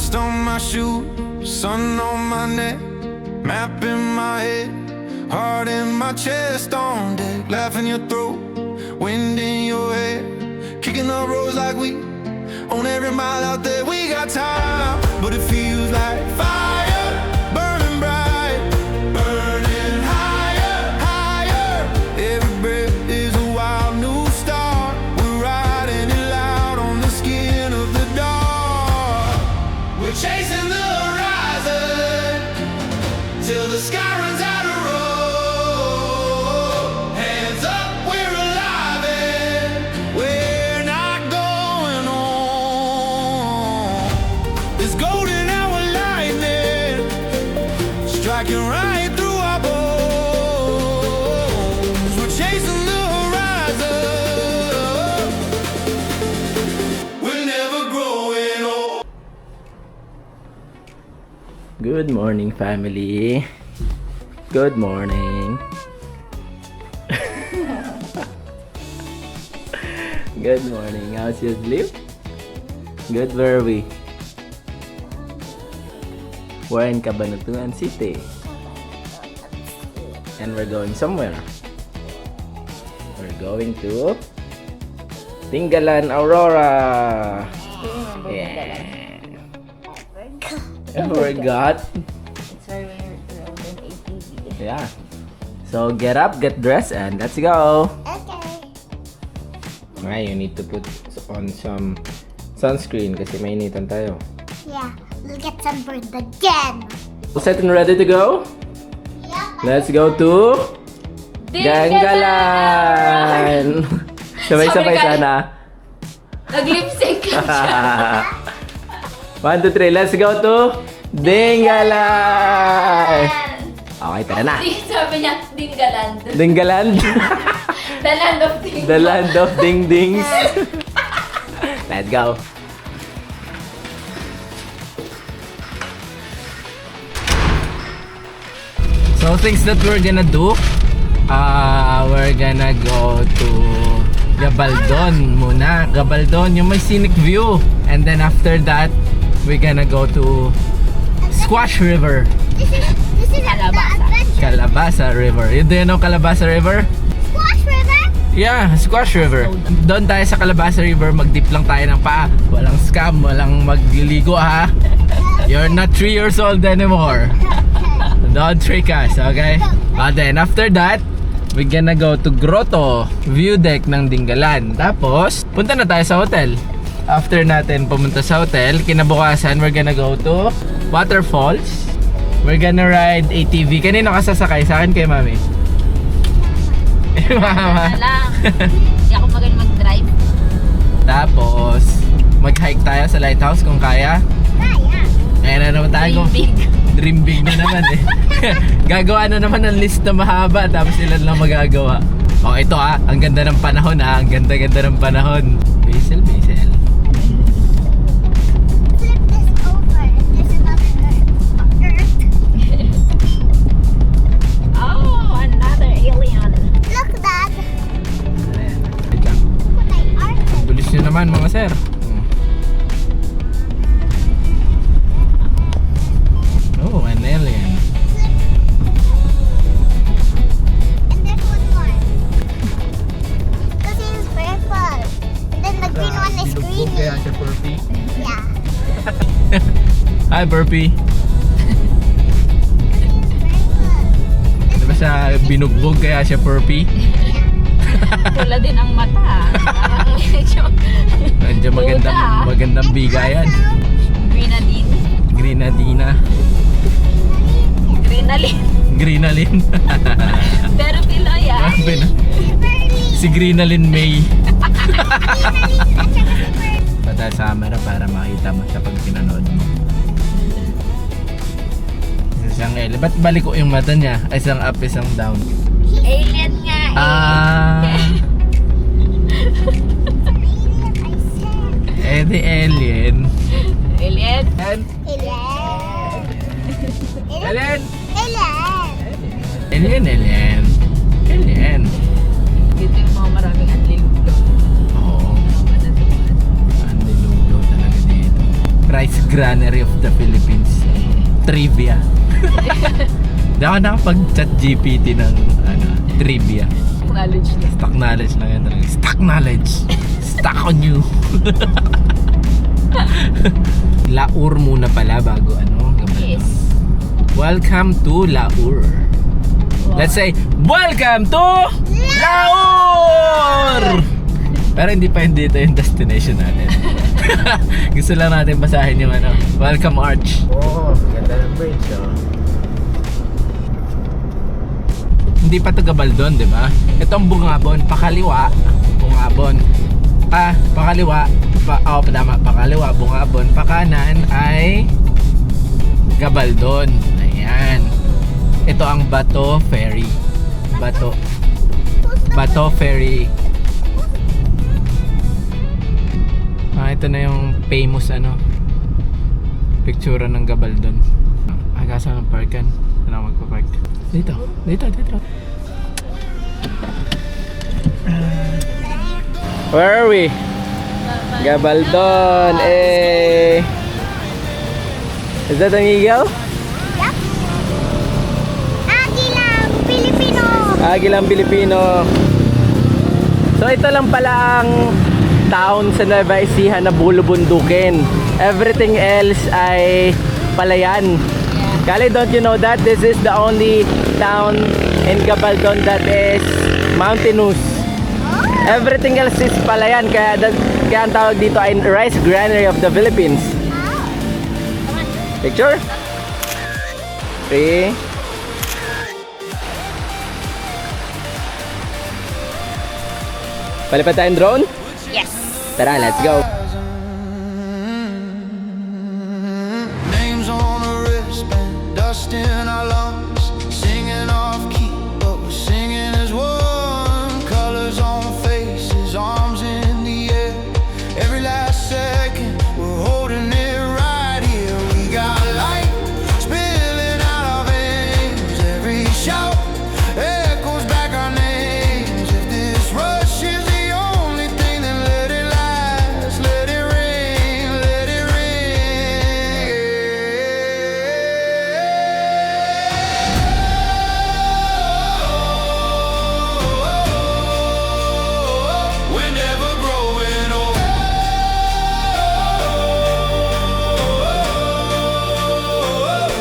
Dust on my shoes, sun on my neck, map in my head, heart in my chest, on deck, laugh in your throat, wind in your hair, kicking the roads like we own every mile out there. We got time, but it feels like fire, burning bright, burning higher, higher. Every breath is a wild new start. We're riding it loud on the skin of the dark. We're chasing the horizon till the sky runs out of road. Hands up, we're alive and we're not going home. There's golden hour lightning striking right through our bones. We're chasing the horizon. We're never growing old. Good morning, family. Good morning. Good morning. How's your sleep? Good, where are we? We're in Cabanatuan City. And we're going somewhere. We're going to Tinggalan, Aurora. Yeah. I forgot. It's where we're on an ATV. Yeah. So get up, get dressed, and let's go. Okay. Alright, you need to put on some sunscreen kasi mainitan tayo. Yeah, we'll get sunburned again. Set and ready to go? Yep. Let's go to Ganggalan! Sabay-sabay sana. Nag-lip sync lang siya. 1, 2, 3, let's go to Dinggalan! Okay, tara na. Sabi niya, Dinggaland. Dinggaland? The land of Ding. The land of ding-dings. Let's go. So things that we're gonna do, we're gonna go to Gabaldon muna. Gabaldon, yung may scenic view. And then after that, we're gonna go to Squash River. This is Calabasa. Calabasa River. You do you know Calabasa River? Squash River. Yeah, Squash River. Doon tayo sa Calabasa River, mag-dip lang tayo ng paa. Walang scam, walang magliligo ha. You're not 3 years old anymore. Don't trick us, okay? Then after that, we're gonna go to Grotto, view deck ng Dinggalan. Tapos, punta na tayo sa hotel. After natin pumunta sa hotel, kinabukasan, we're gonna go to waterfalls. We're gonna ride ATV. Kanino ka sasakay? Sa akin kay mami. Mama. Na lang. Hindi ako magaling mag-drive. Tapos, mag-hike tayo sa lighthouse kung kaya. Kaya. Kaya na naman tayo. Dream big. Dream big na naman eh. Gagawa na naman ng list na mahaba tapos ilan lang magagawa. Oh, ito ang ganda ng panahon Ang ganda-ganda ng panahon. Basil. Flip this over. There's another Earth. Oh, another alien. Look, Dad. Wait lang. What I are. Tulis nyo naman mga sir. Oh, an alien. And there's one more. Because it's purple. And then the green one is green. Kaya siya Burpee. Yeah. Hi Burpee. Purple. Diba siya binugbog kaya siya Burpee? Pula din ang mata. Parang Medyo magandang bigayan. Grenadine. Grenadina. Grenalin. Pero Piloy Grabe na. Si Grenalin May. Pata sa camera para makita mo siya pag pinanood mo. Isang L. Ba't balik ko yung mata niya? Isang up, isang down. Alien nga eh. The alien. Alien? Alien. Alien. Alien. Dito yung mga maraming anlilog doon. Oo. Mga natuan. Ang dilugdo talaga dito. Rice Granary of the Philippines. Trivia. Di ako nakapag-chat GPT ng trivia. Knowledge na. Stock knowledge lang yan talaga. Stock knowledge. Stock on you. Laur muna pala bago Gabaldon. Yes. Welcome to Laur. Wow. Let's say, welcome to Laur! Pero hindi pa dito yung destination natin. Gusto lang natin basahin yung welcome arch. Oh, ganda ng bridge, Hindi pa to Gabaldon, di ba? Itong Bungabon, pakaliwa. Bungabon. Pakaliwa. Tama, pakaliwa, Bungabon. Pakanan ay Gabaldon. Ayan. Ito ang Bato Ferry. Bato Ferry. Ito na yung famous picture ng Gabaldon. Agasa ng parkan. Saan ako magpapark? Dito. Where are we? Gabaldon. Eh. Is that an eagle? Yep. Agilang Pilipino. Agilang Pilipino. So ito lang pala ang town sa Nueva Ecija na bulubundukin. Everything else ay palayan. Kali, don't you know that this is the only town in Gabaldon that is mountainous? Everything else is palayan, kaya ang tawag dito ay Rice Granary of the Philippines. Picture? 3. Palipad tayong drone? Yes. Tara, let's go. Names on a wristband, dust in our lungs, singing off key, but we're singing as one. Colors on faces, arms in the air. Every last second, we're holding it right here. We got light spilling out our veins. Every shout echoes back our names. If this rush is the only thing, then let it last. Let it rain, let it rain. We're never growing old.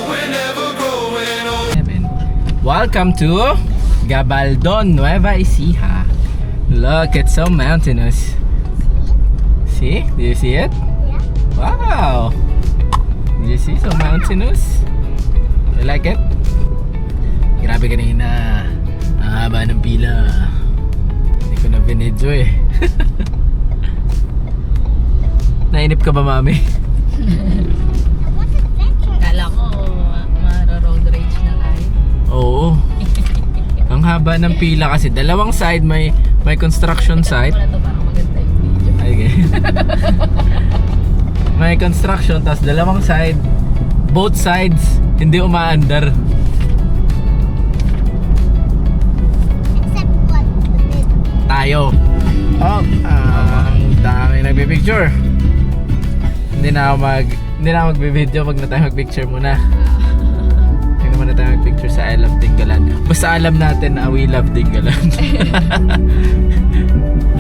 We're never growing old. Welcome to Gabaldon, Nueva Ecija. Look, it's so mountainous. See? Do you see it? Wow! Did you see? So mountainous? You like it? Grabe kanina. Ang haba ng pila. Hindi ko na binidyo eh. Nainip ka ba, mami? Kala ko, maro-road rage na tayo. Oo. Ang haba ng pila kasi dalawang side may construction site. Wala to, parang maganda yung video. Okay. May construction tapos dalawang side, both sides hindi umaandar. Except one. Tayo. Oh, ang dami nagpi-picture. Hindi na ako magbi-video, wag na tayo mag-picture muna. Hindi naman na tayo mag-picture sa I Love Dingalan. Basta alam natin na we love Dingalan.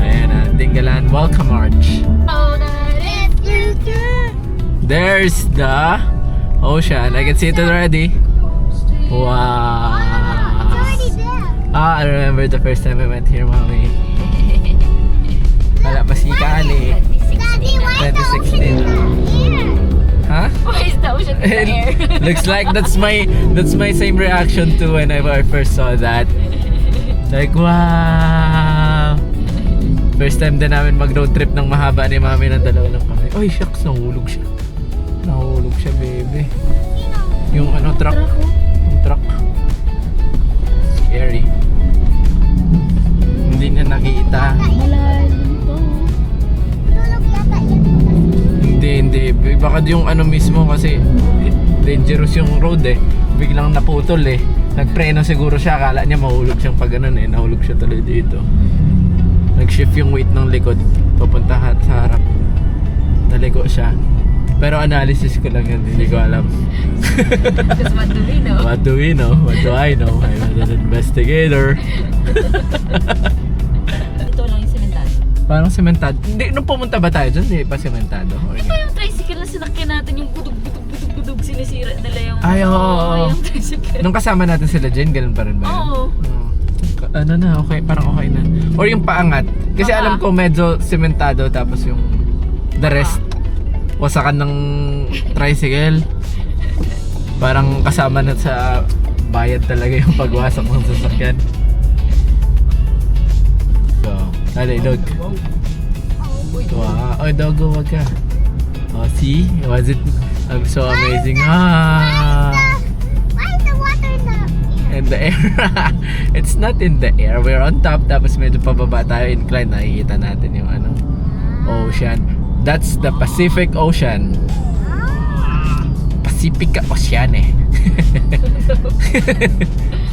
Ayan na, Dingalan Welcome Arch. Oh, that if you can. There's the ocean. I can see it already. Wow. It's already there. I remember the first time I went here, mommy. Wala pa si Kali. Daddy, why is the ocean in the air? Huh? Why is the ocean in the air? Looks like that's my same reaction to when I first saw that. Like, wow. First time din namin mag-road trip ng mahaba ni mami ng dalawa lang kami. Oy, shucks, nahulog siya. Nahulog siya, baby. Yung truck. Yung truck. Scary. Hindi niya nakita. Malalim to. Tulog yata yan. Hindi. Baka yung mismo kasi dangerous yung road eh. Biglang naputol eh. Nagpreno siguro siya. Akala niya mahulog siyang pag ganun eh. Nahulog siya tuloy dito. Nag-shift yung weight ng likod. Papunta sa harap. Naligo siya. Pero analysis ko lang yun, hindi ko alam. Because what do we know? What do we know? What do I know? I'm not an investigator. Ito lang yung sementado. Parang sementado. Hindi, nung pumunta ba tayo dyan, hindi pa sementado? Or Ito yung tricycle na sinakyan natin, yung gudug-gudug sinisira nila yung... Ay, oo. yung tricycle. Nung kasama natin sila Jen, ganun pa rin ba yun? Oo. Ano na, okay, parang okay na. Or yung paangat. Kasi alam ko medyo sementado tapos yung the rest wasakan ng tricycle. Parang kasama na sa bayad talaga yung pagwasak ng sasakyan. So, dali, dog. Wow, oh, doggo, wag ka. Oh, see? Was it so amazing? Ah! Why is the water in the air? In the air. It's not in the air. We're on top tapos medyo pababa tayo incline. Nakikita natin yung ano, ocean. That's the Pacific Ocean. Pacific Ocean eh.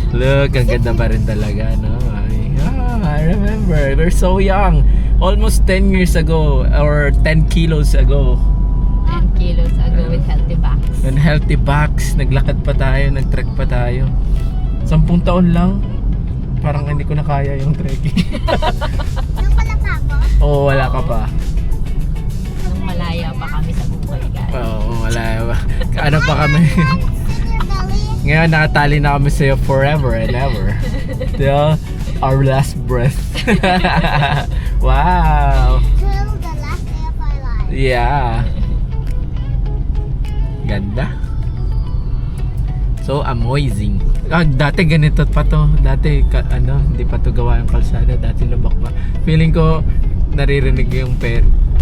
Look, ang ganda pa rin talaga, no? I remember. We're so young. Almost 10 years ago or 10 kilos ago. 10 kilos ago with healthy backs. And healthy backs. Naglakad pa tayo, nag-trek pa tayo. 10 taon lang. Parang hindi ko na kaya yung trekking. Nung wala pa ako? Oo, wala ka pa. Nung malaya pa kami sa buhay, guys. Oo, wala pa. Ano pa kami? In your belly? Ngayon nakatali na kami sa'yo forever and ever. Till our last breath. Wow. Till the last day of our lives. Yeah. Ganda. So amazing. Dati ganito pa to. Dati hindi pa to gawa yung kalsada. Dati lubak pa. Feeling ko naririnig yung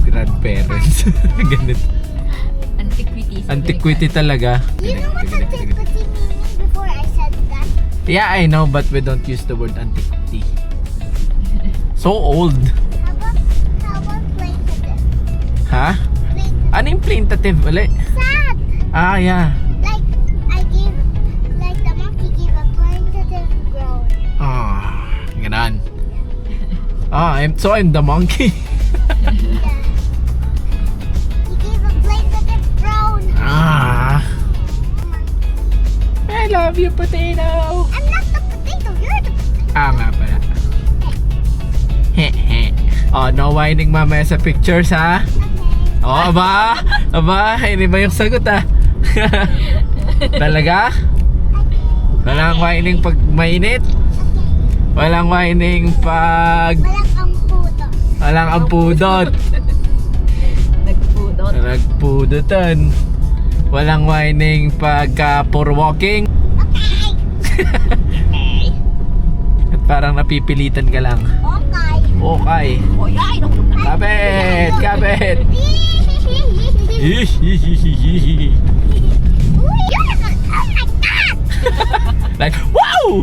grandparents. Ganito. Antiquity. Antiquity talaga. You know what's antiquity meaning before I said that? Yeah, I know, but we don't use the word antiquity. So old. How about plaintiff? Ha? Plaintiff. Ano yung plaintive? Ulit? Sad! Ah, yeah. Like the monkey gave a plaintive groan. Ah, ganon. I'm the monkey. Yeah. He gave a plaintive groan. Ah. I love you, potato. I'm not the potato, you're the potato. Ah, nga pala. He. Oh, no whining mamaya sa pictures, ha? Oh, aba. Aba, hindi ba yung sagot, ha? Talaga? Walang whining pag mainit? Walang whining pag... Walang Walang ampudot. ampudot. Nagpudot. Nagpudutan. Walang whining pagka for walking. Okay. At parang napipilitan ka lang. Okay. Okay. Oy, ay, naku. Kapit! Kapit! Uy, you're like, oh my God! Like, wow!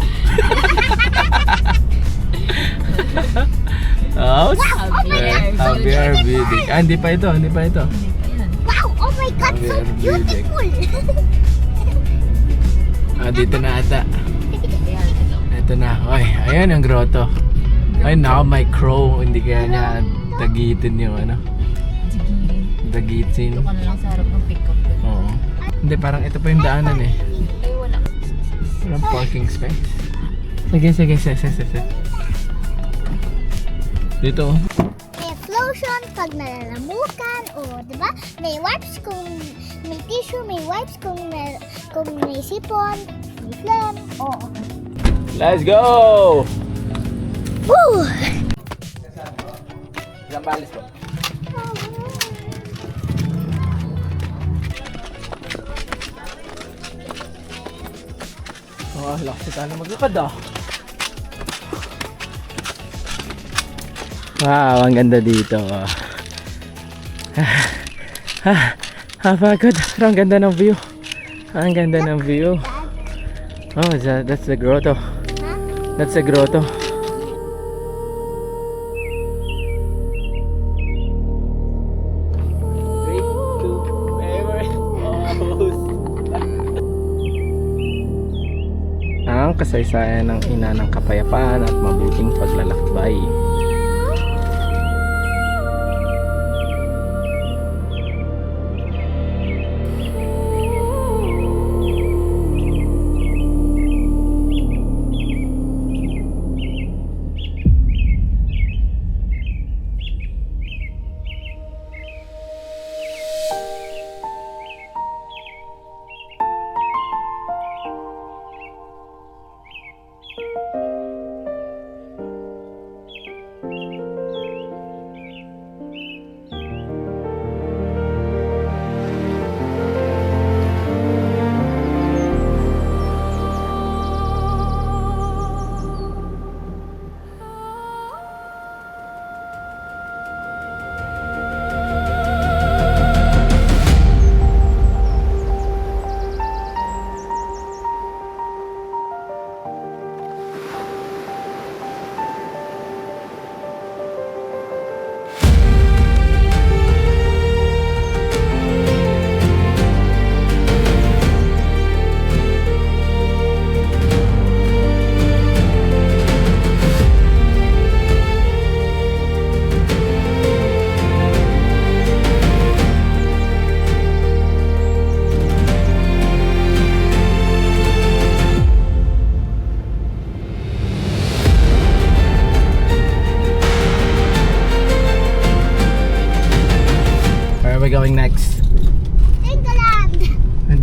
Oh, Javier. bidik. Ah, hindi pa ito, hindi pa ito. Wow, oh my God, so Javier Bidik. beautiful! Ah, dito na ata. Ayan, ito. Ito na. Ay, ayan ang grotto. Ay, nako, may crow. Hindi kaya niya dagitin yung ano. Sige. Dagitin. Ito ka na lang sa harap ng pick-up. Oo. Hindi, parang ito pa yung daanan eh. Ay, wala. Walang parking space. Sige. Dito. May lotion pag nalalamukan, o, diba? May wipes kung may tissue, may wipes kung may sipon, may phlegm, o. Let's go! Woo! Isang balis po. Oh, lakas tayo na maglakad ah. Wow, ang ganda dito. Pagod. Pero ang ganda ng view. Ang ganda ng view. Oh, that's the grotto. Huh? That's the grotto. Ang kasaysayan ng ina ng kapayapaan at mabuting paglalakbay.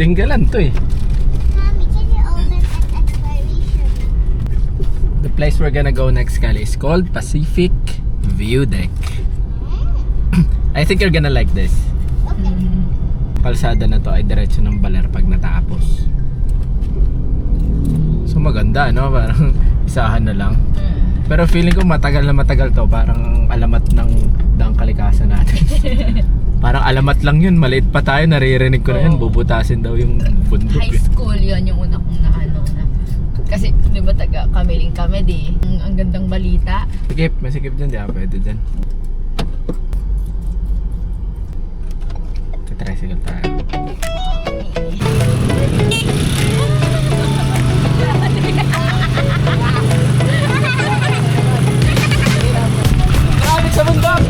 Dinggalan to eh. Mommy, can you open an exploration? The place we're gonna go next, Kali, is called Pacific View Deck. I think you're gonna like this. Okay. Kalsada na to ay diretso ng Baler pag natapos. So maganda, no? Parang isahan na lang. Pero feeling ko matagal na matagal to. Parang alamat ng daang kalikasan natin. Parang alamat lang yun. Maliit pa tayo. Naririnig ko na yun. Bubutasin daw yung bundok. High school yun yung una kong naano na. Kasi di ba taga Kamiling kami di. Ang gandang balita. Sikip. Masikip dyan. Di ako pwede dyan. Tricycle tayo. Traffic sa bundok!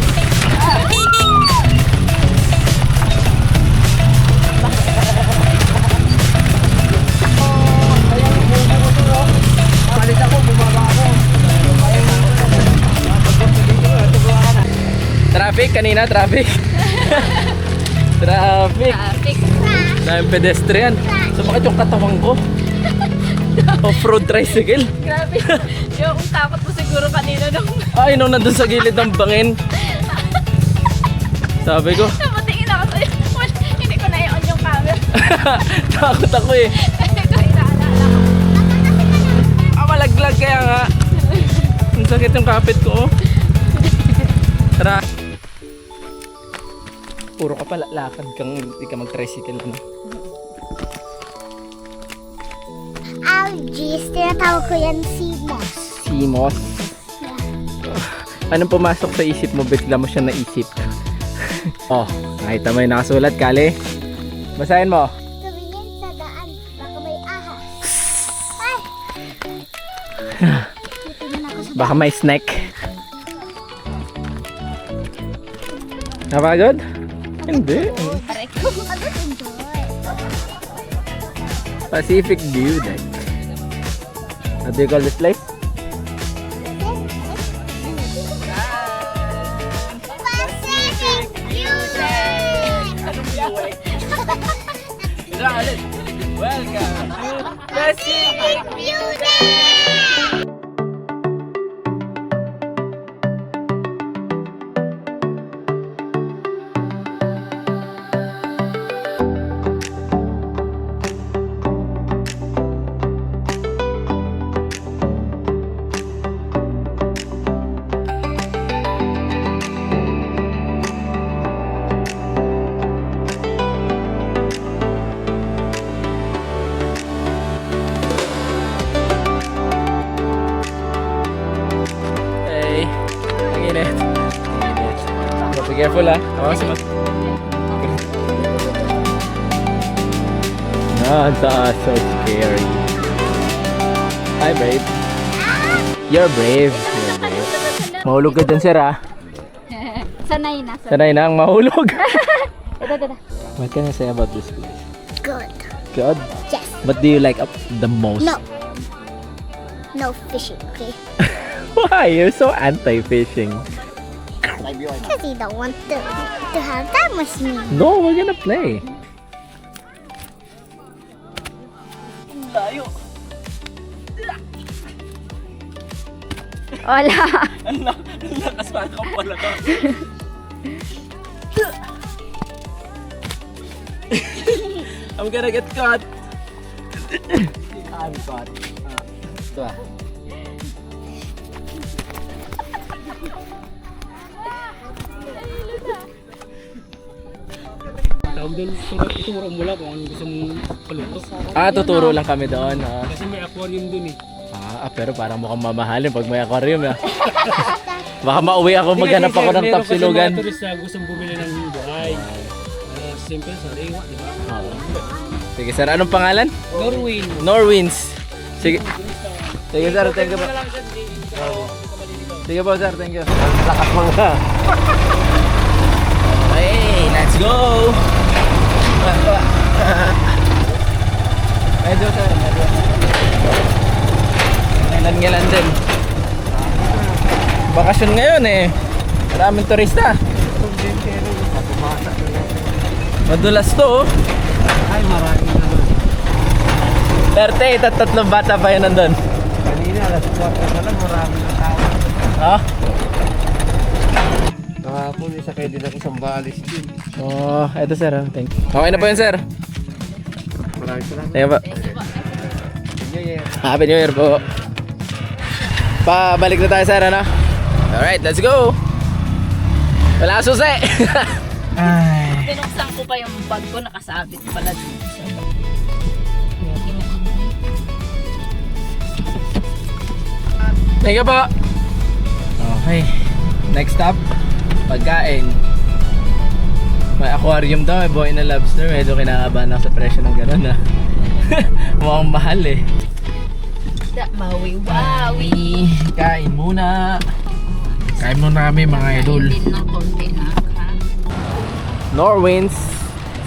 Traffic kanina, traffic. Traffic. Traffic. Dahil pedestrian. So bakit yung katawan ko? Off-road tricycle. Grabe. Yung takot mo siguro kanina nung Ay, nung nandun sa gilid ng bangin. Sabi ko, napatingin ako sa'yo. Hindi ko na-on yung camera. takot ako eh. Kasi ko inaalala ko. Malaglag kaya nga. Ang sakit yung kapit ko. Tara. Puro ka pala lakad kang hindi ka mag-tricycle, ano? Algae, tinatawag ko yan CMOS. Simos. Anong pumasok sa isip mo? Bigla mo siya naisip. Oh, nakita mo yung nakasulat, Kali. Basahin mo. Tumingin sa daan, baka may ahas. Ay! Titingin ako sa Baka may snack. Napagod? Hindi. Aray ko. Ano enjoy? Pacific View Deck. What do you call this place? Pacific View Welcome to Pacific View Day! Hey, ang init. Ang init. So, be careful ha. Oh, sumat. That's so scary. Hi, babe. You're brave. You're brave. Mahulog ka dyan, sir, ha? Sanay na. Sanay na ang mahulog. Ito. What can I say about this place? Good. God. Yes. What do you like the most? No. No fishing, okay? Why? You're so anti-fishing. Because you don't want to have time with me. No, we're gonna play. Layo. Wala. Ang lakas pa ka pala ka. I'm gonna get caught. I'm caught. Ito ah. Tawag doon, ituro mo lang kung ano gusto mong paluto. Tuturo lang kami doon. Ah. Kasi may aquarium doon eh. Pero parang mukhang mamahalin pag may aquarium. Ah. Baka mauwi ako maghanap ako ng tapsilugan. Meron kasi mga turista gustong bumili ng buhay. Simple sa Rewa, di ba? Sige sir, anong pangalan? Norwin. Norwins. Sige. Sige sir, thank you po. Sige po sir, thank you. Lakas mga. Hey, let's go! Medyo sir, medyo. Ngilan-ngilan din. Bakasyon ngayon eh. Maraming turista. Madulas to oh. Ay, marami naman. 30, tatlong bata pa yun nandun. Kanina, alas 4 na lang, marami na tao. Ha? Kahapon, isa kayo din ako isang balis din. Oh, eto sir. Thank you. Okay na po yun sir. Maraming salamat. Thank you po. Happy New Year po. Pabalik na tayo sir, ano? Alright, let's go! Wala kang susi! Ay. Pinuksan ko pa yung bag ko, nakasabit pala dito. Thank you po! Okay. Next stop, pagkain. May aquarium daw, may boy na lobster. Medyo kinakabahan ako sa presyo ng gano'n ha. Mukhang mahal eh. Mawi-wawi. Kain muna. Kain muna kami mga idol. Kain ng konti na ha. Norwin's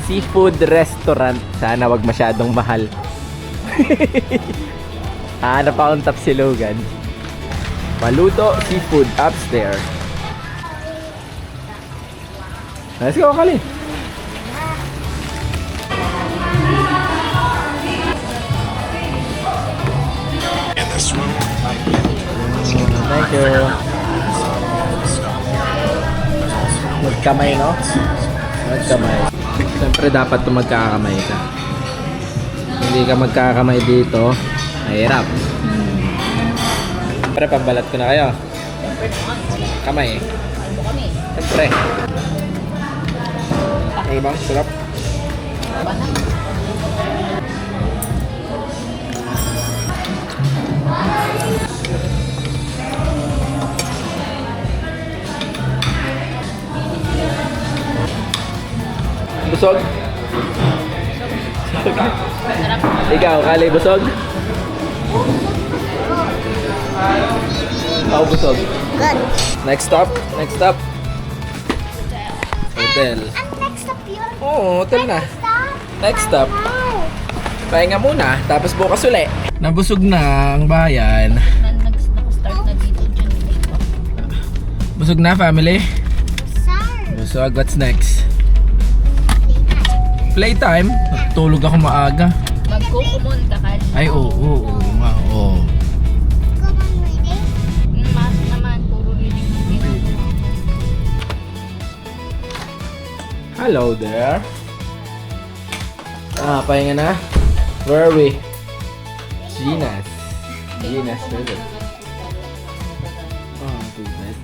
Seafood Restaurant. Sana wag masyadong mahal. Hanap akong tapsilugan. Maluto Seafood upstairs. Let's go, Kali. Thank you. Magkamay, no? Magkamay. Siyempre dapat magkakamay ka. Hindi ka magkakamay dito, mahirap. Siyempre, pambalat ko na kayo. Kamay. Ano kami? Siyempre. Ano bang sarap? Busog? Ikaw, Kali, busog? Ako busog. Good. Next stop? Next stop? Hotel. Ang next stop yun. Oo, hotel na. Stop. Next stop. Wow. Pahinga muna, tapos bukas uli. Nabusog na ang bayan. Nag-start na dito, dyan dito. Busog na, family? Sir. Busog, what's next? Playtime? Natulog ako maaga. Magkukumon ka ka. Ay, oo, nga, oo. Come on, reading. Yung math naman, puro reading. Hello there. Pahinga na. Where are we? Gina's. Gina's visit. Oh, two bed.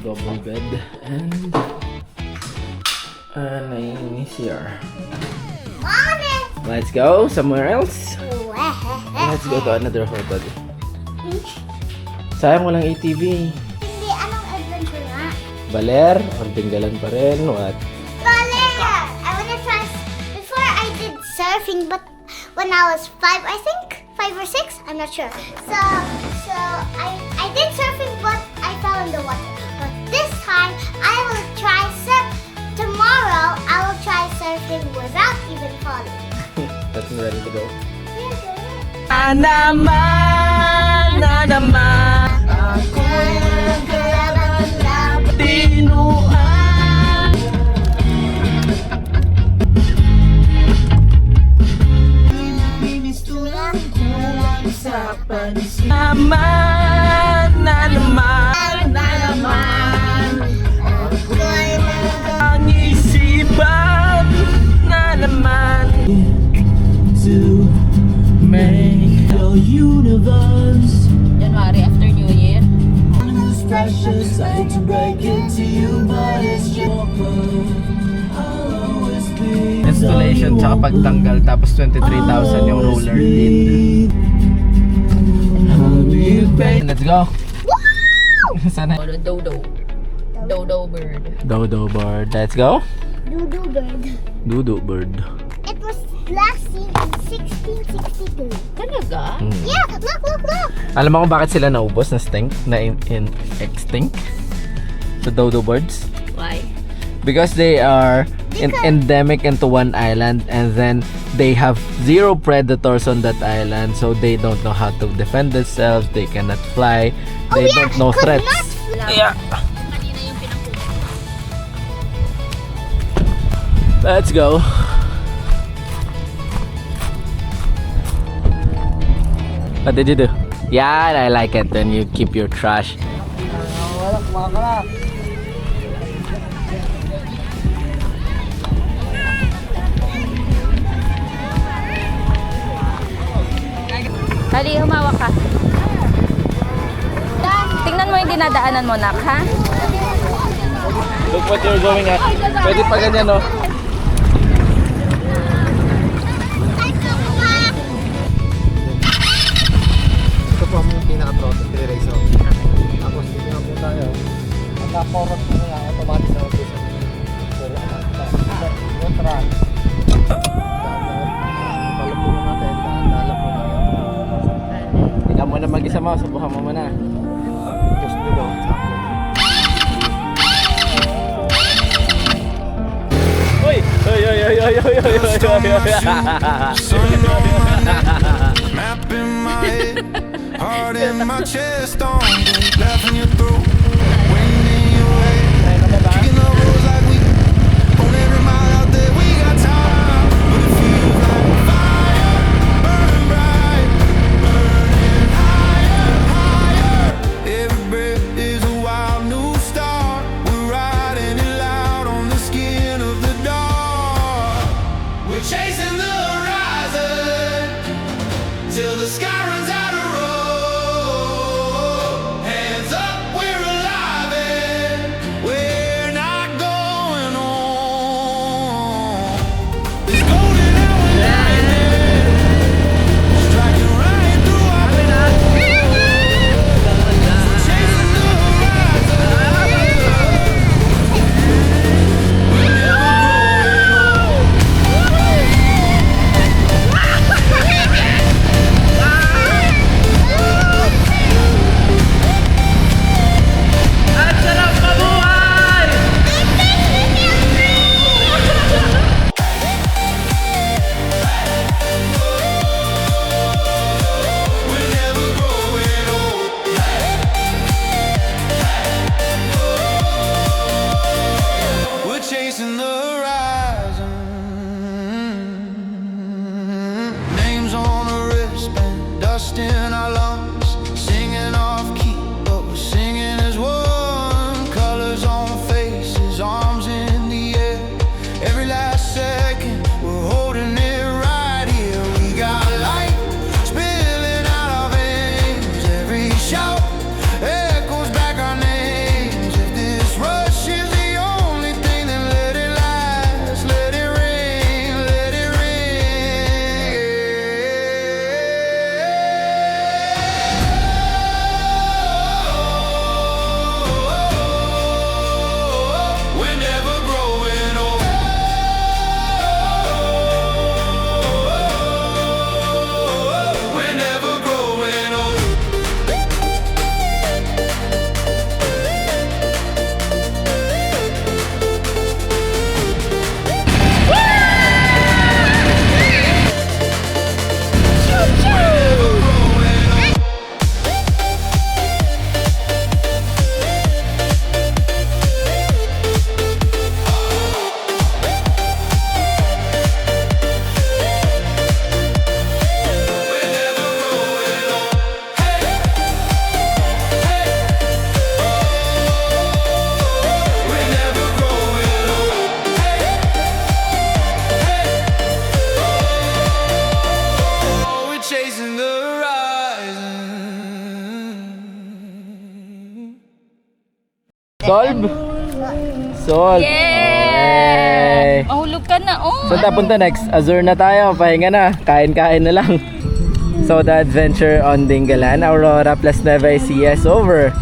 Double bed and nice here. Morning. Let's go somewhere else. Let's go to another hotel. Sayang walang ATV. Hindi, anong adventure nga? Baler or tinggalan pa rin? What? Baler! I wanna try, before I did surfing, but when I was 5, I think, 5 or 6, I'm not sure. So I did surfing, but I fell in the water. But this time, I will try tomorrow, I will try surfing without even falling. That's ready to go. Yeah, Na naman ako tinuan. Naman ang isipan na naman to make the universe January after New Year. precious. I hate to break it to you, but it's installation tsaka pagtanggal, tapos 23,000 yung roller lead. Let's go. Sana Dodo. Dodo bird. Dodo bird. Let's go. Dodo bird. Dodo bird. It was last seen in 1662. Talaga? Yeah, look. Alam mo kung bakit sila naubos na extinct? The dodo birds? Why? Because they are endemic into one island, and then they have zero predators on that island, so they don't know how to defend themselves. They cannot fly. They don't know could threats. not Yeah. Kanina yung pinangkuhan. Let's go. What did you do? Yeah, I like it when you keep your trash. Dali, humawak ka. Tingnan mo yung dinadaanan mo, nak, ha? Look what you're going at. Pwede pa ganyan, no? Ito po ang pinaka-process ni Ray. Tapos dito na po tayo. Pagka-forward po na lang, automatic na po sa kontra. Palapuro natin, dala po natin. Ikaw muna mag-isa mo, subukan mo muna. Just dito, sakto. Uy! Uy! Uy! Uy! Uy! Uy! Uy! Sun on my neck, map in my head, heart in my chest on deck, laughing you through, wind in your hair, kicking the roads like we on every mile out there. We got time, but it feels like fire, burning bright, burning higher, higher. Every breath is a wild new start. We're riding it loud on the skin of the dark. We're chasing the horizon till the sky runs out of road. Hands up, we're alive and we're not going home. This golden hour lightning striking right through our windows. We're chasing the horizon. We're never growing old. Ang sarap mabuhay! We're never growing old. We're chasing the horizon. Names on a wristband, dust in our lungs, singing off key, but we're singing as one. Colors on faces, arms in the air. Every last second, we're holding it right here. We got light spilling out our veins. Every shout echoes back our names. If this rush is the only thing, then let it last. Let it ring, let it ring. We're never growing old. We're never growing old. We're never growing old. Oh, we're chasing the horizon. Solve? Solve. Yeah! Okay. Mahulog ka na, oh! Saan tayo punta next? Azure na tayo, pahinga na. Kain-kain na lang. So the adventure on Dingalan, Aurora plus Nueva Ecija is over.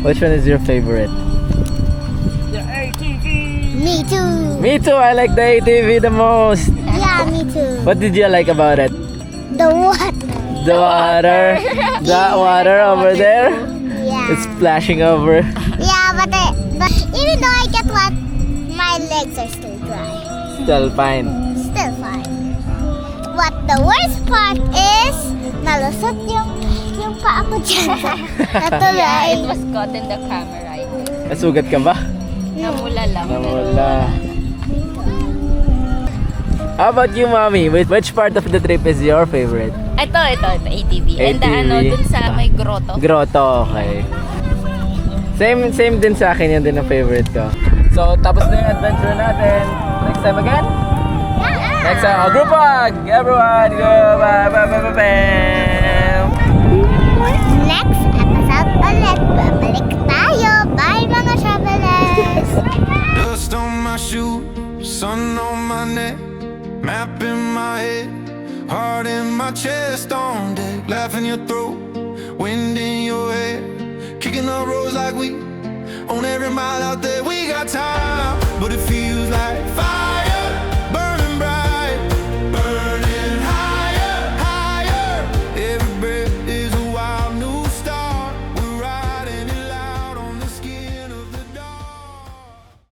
Which one is your favorite? Me too. Me too, I like the ATV the most. Yeah, me too. What did you like about it? The what? The water. The water over there. Yeah. It's splashing over. Yeah, but even though I get wet, my legs are still dry. Still fine. Still fine. What the worst part is, nalusot yung paa ko dyan. Natuloy. Yeah, it was caught in the camera, I think. Nasugat ka ba? Namula lang. Nawala. How about you, mommy? Which part of the trip is your favorite? Ito, ATV. And the ATV. dun sa may grotto. Grotto, okay. Same din sa akin, yan din ang favorite ko. So, tapos na yung adventure natin. Next time again? Next time, group hug! Everyone, go! Bye, bye, bye, bye, bye. Next episode ulit, babalik tayo. Bye mga travelers! Dust on my shoes, sun on my neck, map in my head, heart in my chest on deck, laugh in your throat, wind in your hair, kicking up roads like we own every mile out there. We got time, but it feels like 5